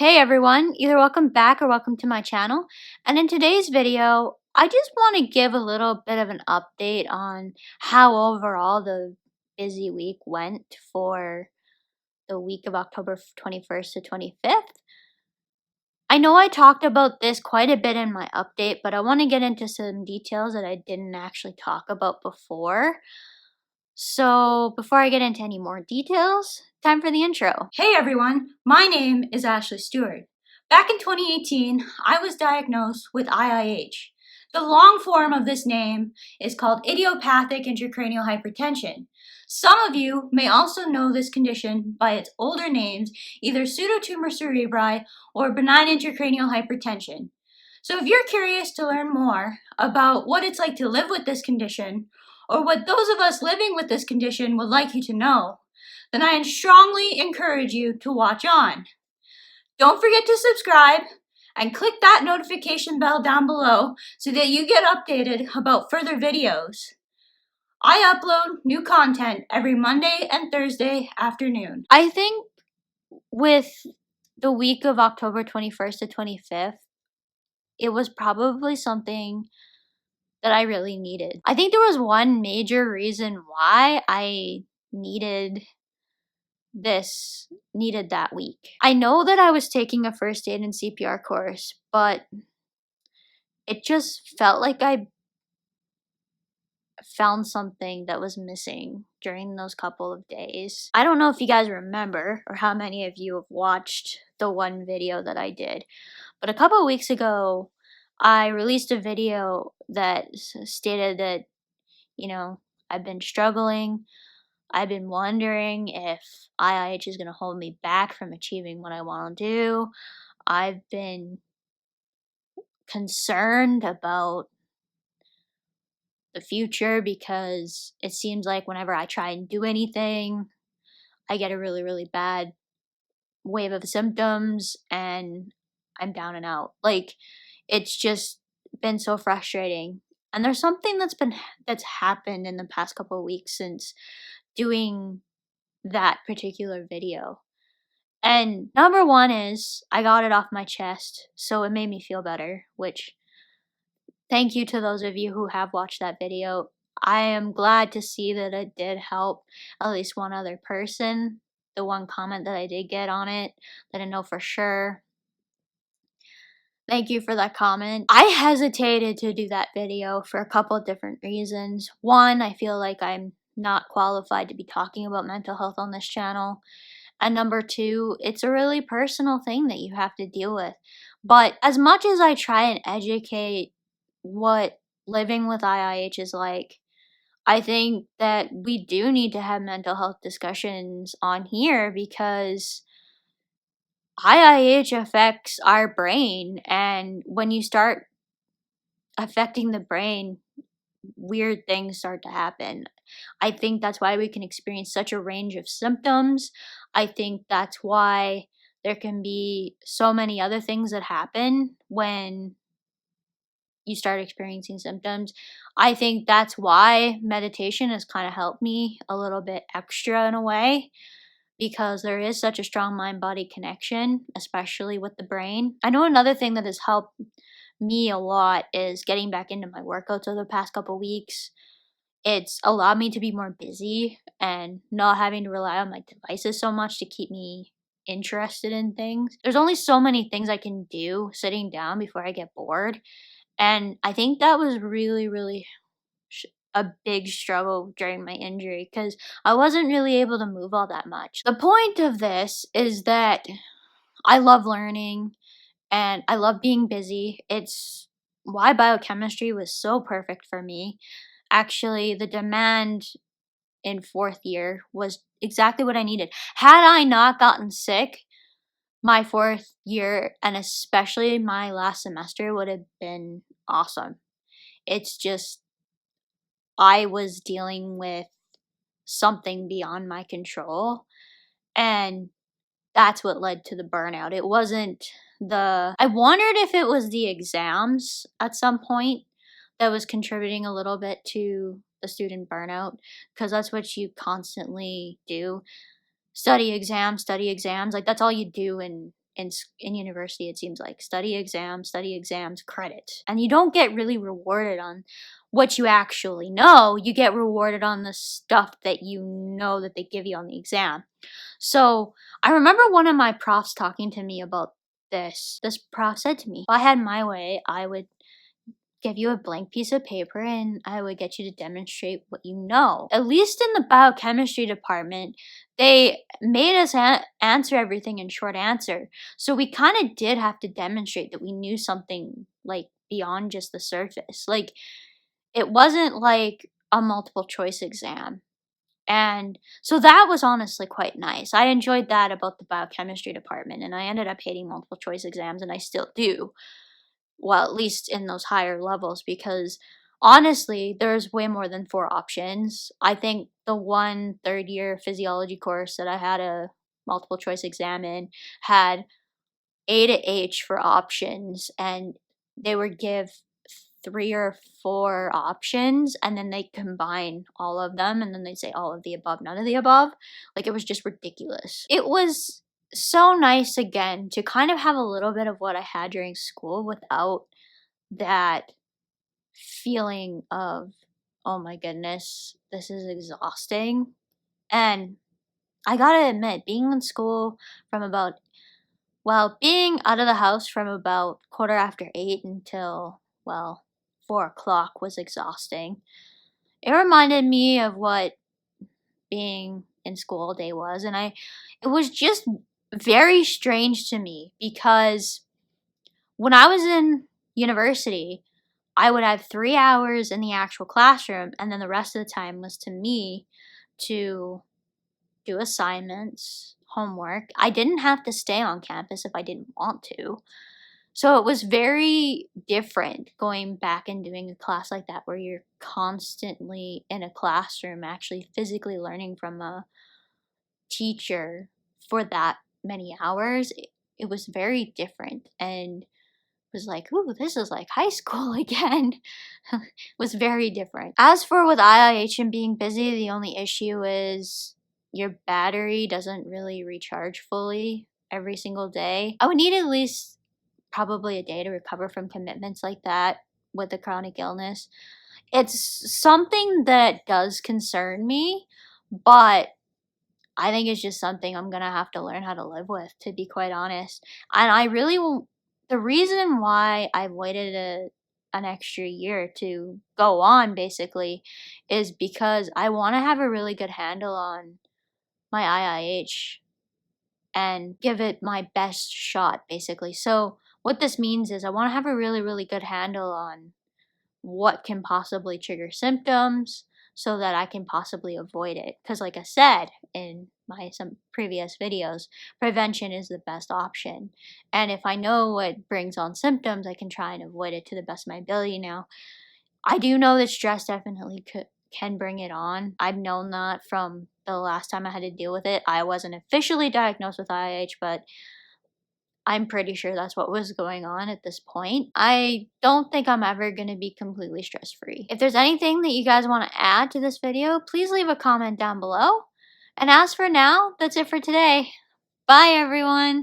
Hey everyone, either welcome back or welcome to my channel. And in today's video, I just want to give a little bit of an update on how overall the busy week went for the week of October 21st to 25th. I know I talked about this quite a bit in my update, but I want to get into some details that I didn't actually talk about before. So before I get into any more details, time for the intro. Hey everyone, my name is Ashley Stewart. Back in 2018, I was diagnosed with IIH. The long form of this name is called idiopathic intracranial hypertension. Some of you may also know this condition by its older names, either pseudotumor cerebri or benign intracranial hypertension. So if you're curious to learn more about what it's like to live with this condition, or what those of us living with this condition would like you to know, then I strongly encourage you to watch on. Don't forget to subscribe and click that notification bell down below so that you get updated about further videos. I upload new content every Monday and Thursday afternoon. I think with the week of October 21st to 25th, it was probably something that I really needed. I think there was one major reason why I needed that week. I know that I was taking a first aid and CPR course, but it just felt like I found something that was missing during those couple of days. I don't know if you guys remember or how many of you have watched the one video that I did, but a couple of weeks ago, I released a video that stated that, I've been struggling. I've been wondering if IIH is going to hold me back from achieving what I want to do. I've been concerned about the future because it seems like whenever I try and do anything, I get a really, really bad wave of symptoms and I'm down and out. Like, it's just been so frustrating. And there's something that's happened in the past couple of weeks since doing that particular video. And number one is I got it off my chest, so it made me feel better, which thank you to those of you who have watched that video. I am glad to see that it did help at least one other person. The one comment that I did get on it that I know for sure. Thank you for that comment. I hesitated to do that video for a couple of different reasons. One, I feel like I'm not qualified to be talking about mental health on this channel. And number two, it's a really personal thing that you have to deal with. But as much as I try and educate what living with IIH is like, I think that we do need to have mental health discussions on here because IIH affects our brain, and when you start affecting the brain, weird things start to happen. I think that's why we can experience such a range of symptoms. I think that's why there can be so many other things that happen when you start experiencing symptoms. I think that's why meditation has kind of helped me a little bit extra in a way, because there is such a strong mind-body connection, especially with the brain. I know another thing that has helped me a lot is getting back into my workouts over the past couple weeks. It's allowed me to be more busy and not having to rely on my devices so much to keep me interested in things. There's only so many things I can do sitting down before I get bored. And I think that was really, really a big struggle during my injury because I wasn't really able to move all that much. The point of this is that I love learning and I love being busy. It's why biochemistry was so perfect for me. Actually, the demand in fourth year was exactly what I needed. Had I not gotten sick, my fourth year and especially my last semester would have been awesome. It's just I was dealing with something beyond my control, and that's what led to the burnout. It wasn't I wondered if it was the exams at some point that was contributing a little bit to the student burnout, because that's what you constantly do. Study exams, like that's all you do in in university, it seems like. Study exams, credit. And you don't get really rewarded on what you actually know. You get rewarded on the stuff that you know that they give you on the exam. So I remember one of my profs talking to me about this. This prof said to me, if I had my way, I would give you a blank piece of paper and I would get you to demonstrate what you know. At least in the biochemistry department, they made us answer everything in short answer. So we kind of did have to demonstrate that we knew something like beyond just the surface. Like it wasn't like a multiple choice exam. And so that was honestly quite nice. I enjoyed that about the biochemistry department, and I ended up hating multiple choice exams, and I still do. Well, at least in those higher levels, because honestly, there's way more than 4 options. I think the one third-year physiology course that I had a multiple choice exam in had A to H for options, and they would give 3 or 4 options, and then they combine all of them, and then they say all of the above, none of the above. Like, it was just ridiculous. It was so nice again to kind of have a little bit of what I had during school without that feeling of, oh my goodness, this is exhausting. And I gotta admit, being in school from about, well, being out of the house from about 8:15 until, well, 4 o'clock was exhausting. It reminded me of what being in school all day was, and it was just very strange to me because when I was in university, I would have 3 hours in the actual classroom, and then the rest of the time was to me to do assignments, homework. I didn't have to stay on campus if I didn't want to. So it was very different going back and doing a class like that where you're constantly in a classroom, actually physically learning from a teacher for that many hours. It was very different and was like, ooh, this is like high school again. Was very different. As for with IIH and being busy, the only issue is your battery doesn't really recharge fully every single day. I would need at least probably a day to recover from commitments like that with a chronic illness. It's something that does concern me, but I think it's just something I'm gonna have to learn how to live with, to be quite honest. And I really won't. The reason why I've waited an extra year to go on basically is because I want to have a really good handle on my IIH and give it my best shot basically. So what this means is I want to have a really, really good handle on what can possibly trigger symptoms so that I can possibly avoid it. Because like I said in some previous videos, prevention is the best option. And if I know what brings on symptoms, I can try and avoid it to the best of my ability. Now, I do know that stress definitely can bring it on. I've known that from the last time I had to deal with it. I wasn't officially diagnosed with IIH, but I'm pretty sure that's what was going on at this point. I don't think I'm ever going to be completely stress-free. If there's anything that you guys want to add to this video, please leave a comment down below. And as for now, that's it for today. Bye, everyone.